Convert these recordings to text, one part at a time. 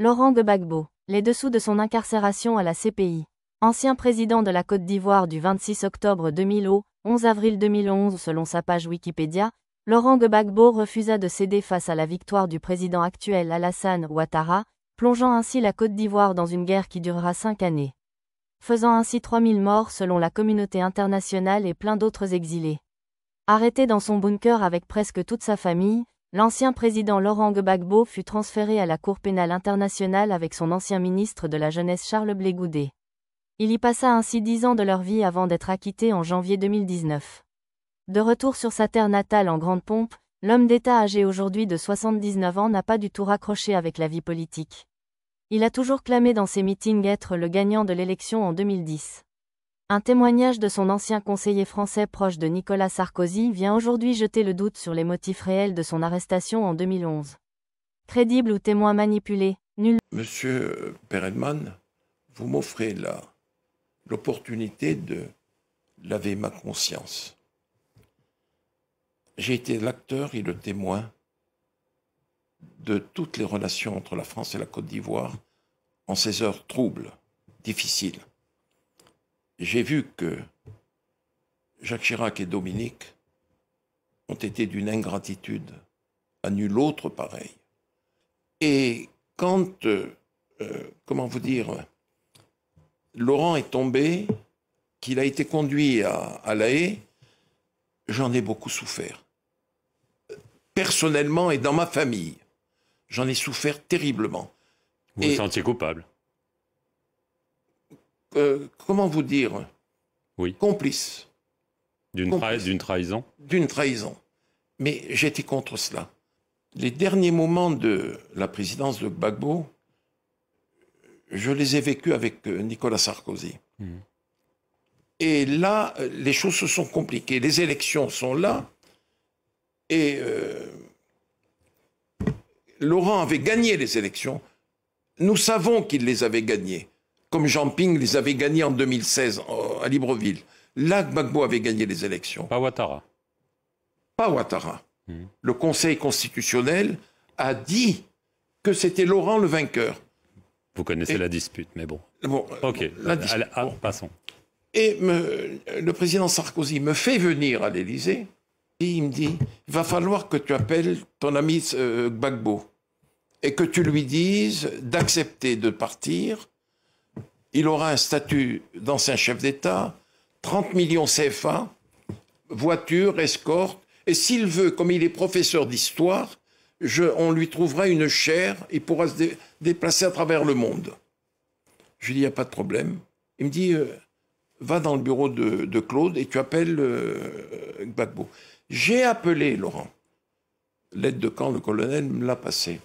Laurent Gbagbo, les dessous de son incarcération à la CPI. Ancien président de la Côte d'Ivoire du 26 octobre 2000 au 11 avril 2011 selon sa page Wikipédia, Laurent Gbagbo refusa de céder face à la victoire du président actuel Alassane Ouattara, plongeant ainsi la Côte d'Ivoire dans une guerre qui durera 5 années. Faisant ainsi 3000 morts selon la communauté internationale et plein d'autres exilés. Arrêté dans son bunker avec presque toute sa famille, l'ancien président Laurent Gbagbo fut transféré à la Cour pénale internationale avec son ancien ministre de la Jeunesse Charles Blé Goudé. Il y passa ainsi 10 ans de leur vie avant d'être acquitté en janvier 2019. De retour sur sa terre natale en grande pompe, l'homme d'État âgé aujourd'hui de 79 ans n'a pas du tout raccroché avec la vie politique. Il a toujours clamé dans ses meetings être le gagnant de l'élection en 2010. Un témoignage de son ancien conseiller français proche de Nicolas Sarkozy vient aujourd'hui jeter le doute sur les motifs réels de son arrestation en 2011. Crédible ou témoin manipulé, nul. Monsieur Perelman, vous m'offrez l'opportunité de laver ma conscience. J'ai été l'acteur et le témoin de toutes les relations entre la France et la Côte d'Ivoire en ces heures troubles, difficiles. J'ai vu que Jacques Chirac et Dominique ont été d'une ingratitude à nul autre pareil. Et quand, comment vous dire, Laurent est tombé, qu'il a été conduit à La Haye, j'en ai beaucoup souffert. Personnellement et dans ma famille, j'en ai souffert terriblement. Vous vous sentiez coupable? Comment vous dire? Oui. Complice. D'une trahison? D'une trahison. Mais j'étais contre cela. Les derniers moments de la présidence de Gbagbo, je les ai vécus avec Nicolas Sarkozy. Et là, les choses se sont compliquées. Les élections sont là. Et Laurent avait gagné les élections. Nous savons qu'il les avait gagnées. Comme Jean Ping les avait gagnées en 2016 à Libreville. Là, Gbagbo avait gagné les élections. Pas Ouattara. Pas Ouattara. Le Conseil constitutionnel a dit que c'était Laurent le vainqueur. Vous connaissez la dispute, mais bon. Ok, passons. Et le président Sarkozy me fait venir à l'Élysée et il me dit « Il va falloir que tu appelles ton ami Gbagbo et que tu lui dises d'accepter de partir. Il aura un statut d'ancien chef d'État, 30 millions CFA, voiture, escorte, et s'il veut, comme il est professeur d'histoire, on lui trouvera une chaire, il pourra se déplacer à travers le monde. » Je lui dis « Il n'y a pas de problème. » Il me dit « Va dans le bureau de Claude et tu appelles Gbagbo. » J'ai appelé Laurent. L'aide de camp, le colonel, me l'a passé.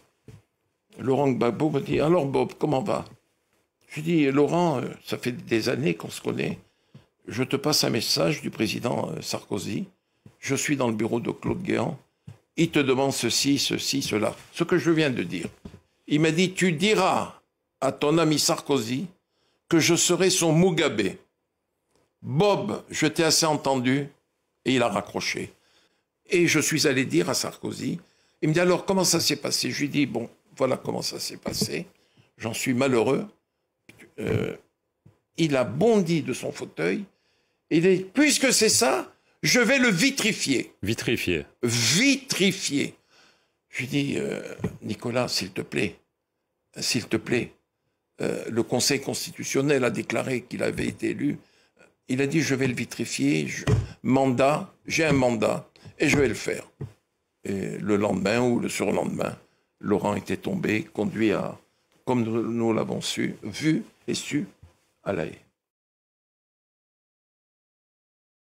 Laurent Gbagbo me dit « Alors Bob, comment va ?» Je lui dis « Laurent, ça fait des années qu'on se connaît. Je te passe un message du président Sarkozy. Je suis dans le bureau de Claude Guéant. Il te demande ceci, ceci, cela. Ce que je viens de dire. Il m'a dit « Tu diras à ton ami Sarkozy que je serai son Mugabe. » Bob, je t'ai assez entendu. Et il a raccroché. Et je suis allé dire à Sarkozy, il me dit alors comment ça s'est passé? Je lui dis bon, voilà comment ça s'est passé. J'en suis malheureux. Il a bondi de son fauteuil. Et il a dit puisque c'est ça, je vais le vitrifier. Vitrifier. Vitrifier. Je lui dis Nicolas, s'il te plaît, le Conseil constitutionnel a déclaré qu'il avait été élu. Il a dit, je vais le vitrifier, j'ai un mandat, et je vais le faire. Et le lendemain ou le surlendemain, Laurent était tombé, conduit comme nous l'avons vu et su, à La Haye.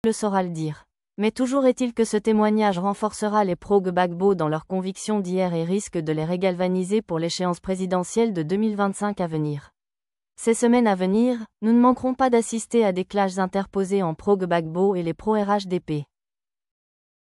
Le saura le dire. Mais toujours est-il que ce témoignage renforcera les pro-Gbagbo dans leurs convictions d'hier et risque de les régalvaniser pour l'échéance présidentielle de 2025 à venir. Ces semaines à venir, nous ne manquerons pas d'assister à des clashs interposés en pro-Gbagbo et les pro-RHDP.